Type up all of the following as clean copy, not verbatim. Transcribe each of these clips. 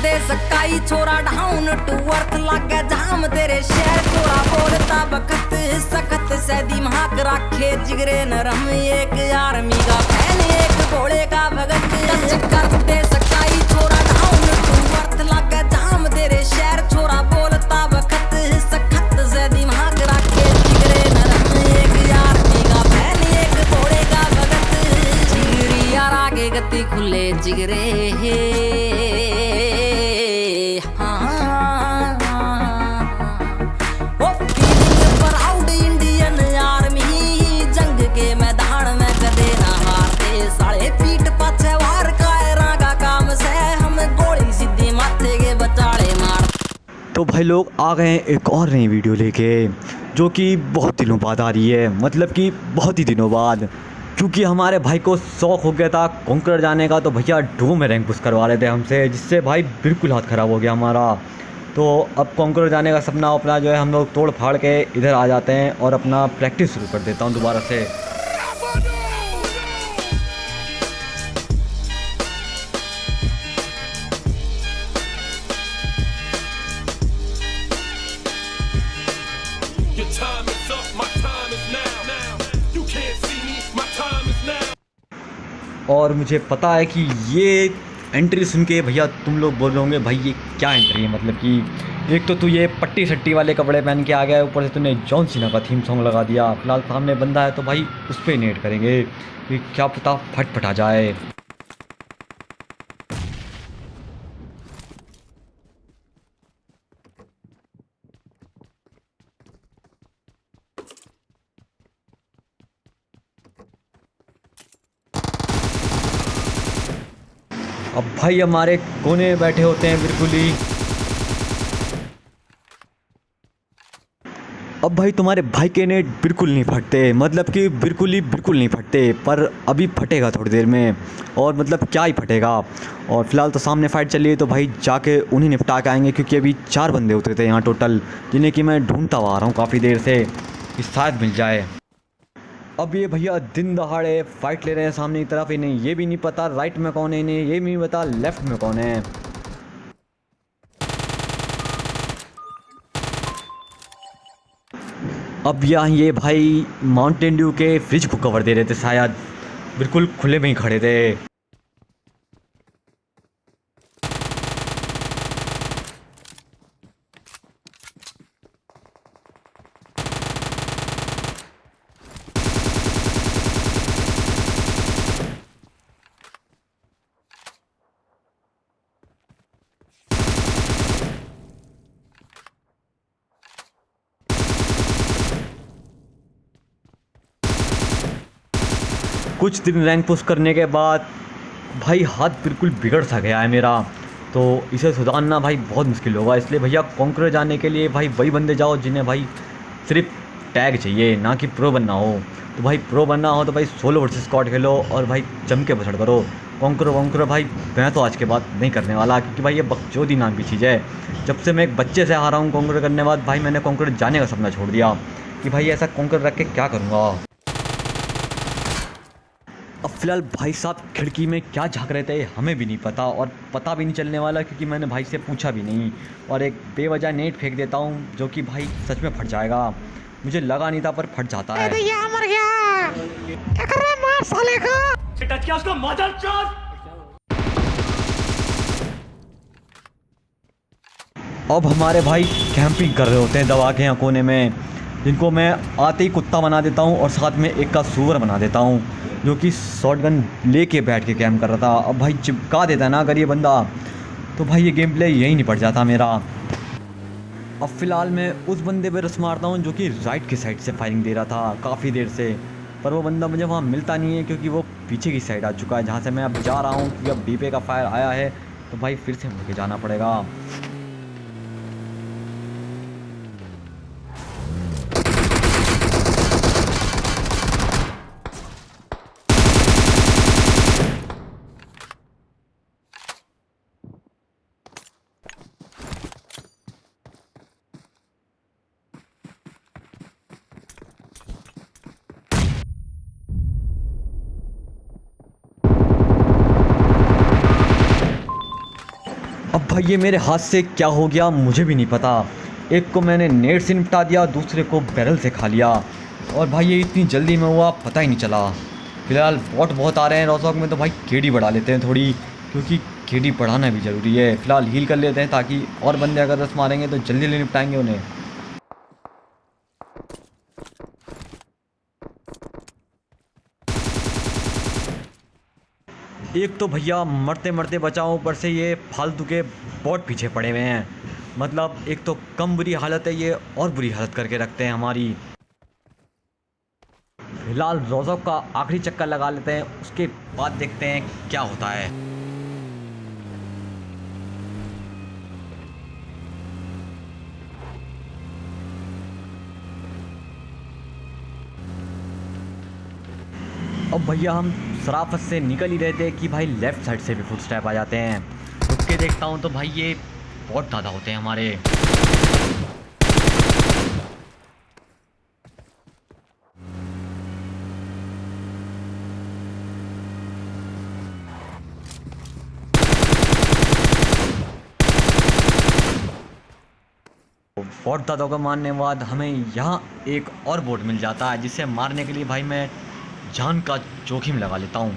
दे सकाई छोरा down to earth लागे झाम तेरे शहर छोरा बोलता बखत सखत से दिमाग रखे जिगरे नरम एक आर्मी का फैन एक घोड़े का भगत टच कर दे सकाई छोरा डाउन टू अर्थ लागे झाम तेरे शहर छोरा बोलता बखत सखत से दिमाग रखे जिगरे नरम एक आर्मी का फैन एक घोड़े का भगत जिगरी यार आगे गति खुले जिगरे तो भाई लोग आ गए हैं एक और नई वीडियो लेके, जो कि बहुत दिनों बाद आ रही है, मतलब कि बहुत ही दिनों बाद, क्योंकि हमारे भाई को शौक़ हो गया था कॉन्करर जाने का। तो भैया डुओ में रैंक पुश करवा रहे थे हमसे, जिससे भाई बिल्कुल हाथ ख़राब हो गया हमारा। तो अब कॉन्करर जाने का सपना अपना जो है हम लोग तोड़ फाड़ के इधर आ जाते हैं और अपना प्रैक्टिस शुरू कर देता हूँ दोबारा से। और मुझे पता है कि ये एंट्री सुन के भैया तुम लोग बोल रहे होंगे भाई ये क्या एंट्री है, मतलब कि एक तो तू ये पट्टी सट्टी वाले कपड़े पहन के आ गया, ऊपर से तूने जॉन सीना का थीम सॉन्ग लगा दिया। फिलहाल सामने बंदा है तो भाई उस पर नेट करेंगे कि क्या पता फट आ जाए। अब भाई हमारे कोने में बैठे होते हैं बिल्कुल ही। अब भाई तुम्हारे भाई के नेट बिल्कुल नहीं फटते, मतलब कि बिल्कुल नहीं फटते, पर अभी फटेगा थोड़ी देर में, और मतलब क्या ही फटेगा। और फिलहाल तो सामने फाइट चल रही है, तो भाई जाके उन्हें निपटा के आएंगे, क्योंकि अभी 4 बंदे उतरे थे यहाँ टोटल, जिन्हें कि मैं ढूंढता हुआ आ रहा हूँ काफ़ी देर से कि शायद मिल जाए। अब ये भैया दिन दहाड़े फाइट ले रहे हैं सामने की तरफ, इन्हें ये भी नहीं पता राइट में कौन है, इन्हें ये भी नहीं पता लेफ्ट में कौन है। अब यहाँ ये भाई माउंटेन ड्यू के फ्रिज को कवर दे रहे थे शायद, बिल्कुल खुले में ही खड़े थे। कुछ दिन रैंक पुश करने के बाद भाई हाथ बिल्कुल बिगड़ सा गया है मेरा, तो इसे सुधारना भाई बहुत मुश्किल होगा। इसलिए भैया कॉन्करर जाने के लिए भाई वही बंदे जाओ जिन्हें भाई सिर्फ टैग चाहिए, ना कि प्रो बनना हो। तो भाई प्रो बनना हो तो भाई सोलो वर्सेस स्क्वाड खेलो और भाई जम के बछड़ करो। कॉन्करर भाई मैं तो आज के बाद नहीं करने वाला, क्योंकि भाई ये बकचोदी नाम की चीज़ है। जब से मैं एक बच्चे से हारा हूँ कॉन्करर करने बाद, भाई मैंने कॉन्करर जाने का सपना छोड़ दिया कि भाई ऐसा कॉन्करर रख के क्या करूँगा। अब फिलहाल भाई साहब खिड़की में क्या झांक रहे थे हमें भी नहीं पता, और पता भी नहीं चलने वाला, क्योंकि मैंने भाई से पूछा भी नहीं। और एक बेवजह नेट फेंक देता हूँ जो कि भाई सच में फट जाएगा, मुझे लगा नहीं था पर फट जाता है। मर गया। क्या कर रहा है मार साले का? टच किया उसको मदरचोद। अब हमारे भाई कैंपिंग कर रहे होते हैं दबा के यहाँ कोने में, जिनको मैं आते ही कुत्ता बना देता हूँ और साथ में एक का सूअर बना देता हूँ, जो कि शॉटगन लेके बैठ के कैम्प कर रहा था। अब भाई चिपका देता है ना अगर ये बंदा, तो भाई ये गेम प्ले यहीं निपट जाता मेरा। अब फ़िलहाल मैं उस बंदे पे रस मारता हूँ जो कि राइट की साइड से फायरिंग दे रहा था काफ़ी देर से, पर वो बंदा मुझे वहाँ मिलता नहीं है, क्योंकि वो पीछे की साइड आ चुका है जहाँ से मैं अब जा रहा हूँ। क्योंकि अब बीपे का फायर आया है तो भाई फिर से मुझे जाना पड़ेगा। अब भाई ये मेरे हाथ से क्या हो गया मुझे भी नहीं पता। एक को मैंने नेट से निपटा दिया, दूसरे को बैरल से खा लिया, और भाई ये इतनी जल्दी में हुआ पता ही नहीं चला। फिलहाल बॉट बहुत आ रहे हैं रोज़ॉक में, तो भाई केडी बढ़ा लेते हैं थोड़ी, क्योंकि केडी बढ़ाना भी ज़रूरी है। फिलहाल हील कर लेते हैं ताकि और बंदे अगर रस मारेंगे तो जल्दी जल्दी निपटाएंगे उन्हें। एक तो भैया मरते मरते बचाओ, ऊपर से ये फालतू के बॉट पीछे पड़े हुए हैं। मतलब एक तो कम बुरी हालत है ये, और बुरी हालत करके रखते हैं हमारी। फिलहाल रोज़ॉक का आखिरी चक्कर लगा लेते हैं, उसके बाद देखते हैं क्या होता है। अब भैया हम शराफत से निकल ही रहे थे कि भाई लेफ़्ट साइड से भी फुटस्टेप आ जाते हैं। रुक के देखता हूँ तो भाई ये बहुत ज़्यादा होते हैं हमारे। बहुत ज़्यादा को मारने के बाद हमें यहाँ एक और बोट मिल जाता है, जिसे मारने के लिए भाई मैं जान का जोखिम लगा लेता हूँ,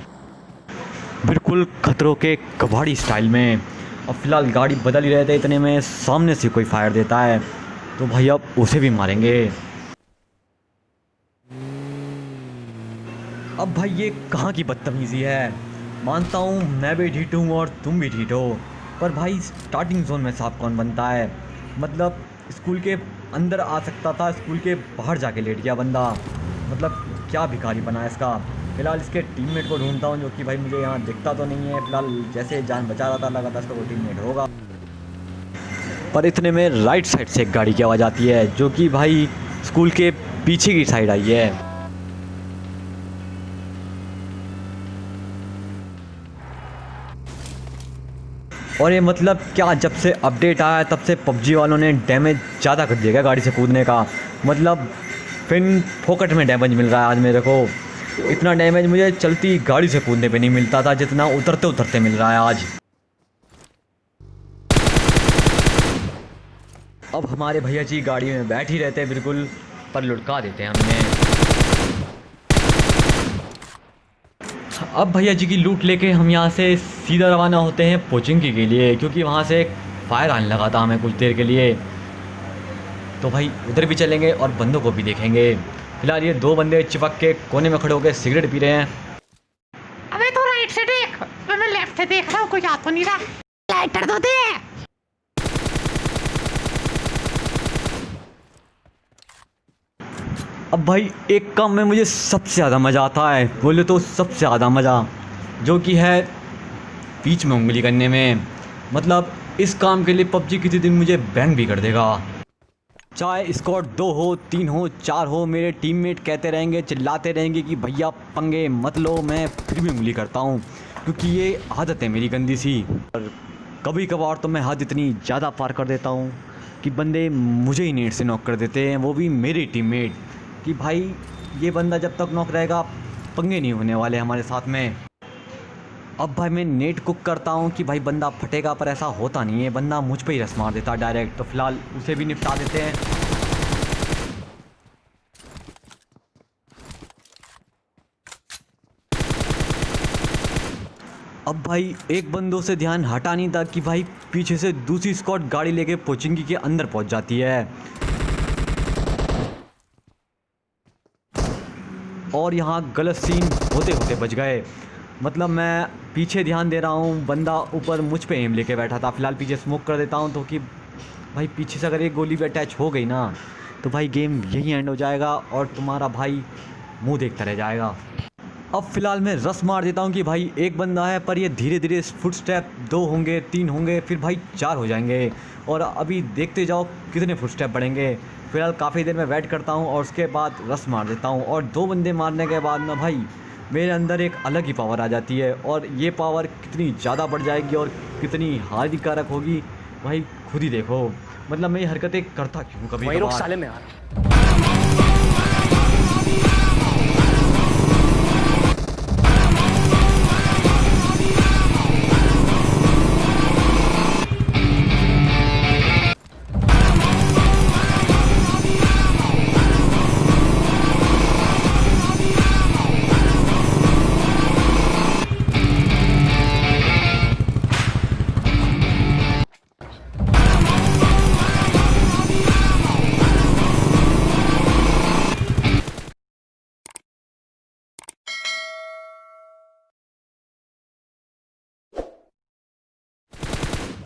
बिल्कुल खतरों के कबाड़ी स्टाइल में। अब फिलहाल गाड़ी बदल ही रहे थे, इतने में सामने से कोई फायर देता है, तो भाई अब उसे भी मारेंगे। अब भाई ये कहाँ की बदतमीज़ी है। मानता हूँ मैं भी ढीठ हूँ और तुम भी ढीठ हो, पर भाई स्टार्टिंग जोन में सांप कौन बनता है। मतलब स्कूल के अंदर आ सकता था, स्कूल के बाहर जाके लेट गया बंदा। मतलब क्या भिखारी बना है इसका। फिलहाल इसके टीममेट को ढूंढता हूँ, जो कि भाई मुझे यहाँ दिखता तो नहीं है। फिलहाल जैसे जान बचा रहा था, लगा था इसका कोई टीममेट होगा, पर इतने में राइट साइड से एक गाड़ी की आवाज़ आती है, जो कि भाई स्कूल के पीछे की साइड आई है। और ये मतलब क्या, जब से अपडेट आया है तब से पबजी वालों ने डैमेज ज़्यादा कर दिया गाड़ी से कूदने का। मतलब फिर फोकट में डैमेज मिल रहा है आज मेरे को। इतना डैमेज मुझे चलती गाड़ी से कूदने पे नहीं मिलता था, जितना उतरते उतरते मिल रहा है आज। अब हमारे भैया जी गाड़ी में बैठ ही रहते हैं बिल्कुल, पर लुढ़का देते हैं हमने। अब भैया जी की लूट लेके हम यहाँ से सीधा रवाना होते हैं पोचिंकी के लिए, क्योंकि वहाँ से एक फायर आने लगा था हमें कुछ देर के लिए। तो भाई उधर भी चलेंगे और बंदों को भी देखेंगे। फिलहाल ये दो बंदे चिपक के कोने में खड़े होकर सिगरेट पी रहे हैं। अबे तो राइट से देख, मैं लेफ्ट से देख रहा हूँ, कोई आ तो नहीं रहा। लाइटर तो दे। अब भाई एक काम में मुझे सबसे ज़्यादा मज़ा आता है, बोले तो सबसे ज़्यादा मज़ा, जो कि है बीच में उंगली करने में। मतलब इस काम के लिए पबजी किसी दिन मुझे बैन भी कर देगा। चाहे स्क्वाड 2 हो, 3 हो, 4 हो, मेरे टीममेट कहते रहेंगे, चिल्लाते रहेंगे कि भैया पंगे मत लो, मैं फिर भी उंगली करता हूँ, क्योंकि ये आदत है मेरी गंदी सी। और कभी कभार तो मैं हद इतनी ज़्यादा पार कर देता हूँ कि बंदे मुझे ही नेट से नॉक कर देते हैं, वो भी मेरे टीममेट, कि भाई ये बंदा जब तक नॉक रहेगा पंगे नहीं होने वाले हमारे साथ में। अब भाई मैं नेट कुक करता हूँ कि भाई बंदा फटेगा, पर ऐसा होता नहीं है, बंदा मुझ पे ही रस मार देता डायरेक्ट। तो फिलहाल उसे भी निपटा देते हैं। अब भाई एक बंदों से ध्यान हटा नहीं था कि भाई पीछे से दूसरी स्क्वाड गाड़ी लेके पोचिंकी के अंदर पहुंच जाती है, और यहाँ गलत सीन होते होते बच गए। मतलब मैं पीछे ध्यान दे रहा हूँ, बंदा ऊपर मुझ पे एम लेके बैठा था। फिलहाल पीछे स्मोक कर देता हूँ, तो कि भाई पीछे से अगर एक गोली भी अटैच हो गई ना, तो भाई गेम यही एंड हो जाएगा और तुम्हारा भाई मुंह देखता रह जाएगा। अब फिलहाल मैं रस मार देता हूँ कि भाई एक बंदा है, पर ये धीरे धीरे फुटस्टेप 2 होंगे, 3 होंगे, फिर भाई 4 हो जाएंगे, और अभी देखते जाओ कितने फुटस्टेप बढ़ेंगे। फिलहाल काफ़ी देर में वेट करता हूँ और उसके बाद रस मार देता हूँ, और 2 बंदे मारने के बाद ना भाई मेरे अंदर एक अलग ही पावर आ जाती है, और ये पावर कितनी ज़्यादा बढ़ जाएगी और कितनी हानिकारक होगी भाई खुद ही देखो। मतलब मैं ये हरकतें करता क्यों कभी साले में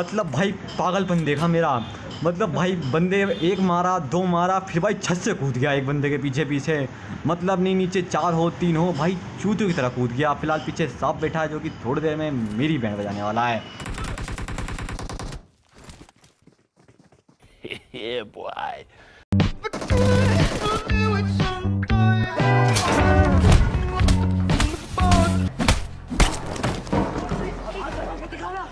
मतलब भाई पागलपन देखा मेरा। मतलब भाई बंदे एक मारा, दो मारा, फिर भाई छत से कूद गया एक बंदे के पीछे पीछे। मतलब नहीं नीचे 4 हो 3 हो, भाई चूतियों की तरह कूद गया। फिलहाल पीछे सांप बैठा है जो कि थोड़ी देर में मेरी बैंड बजाने वाला है। Yeah, boy. दिखाना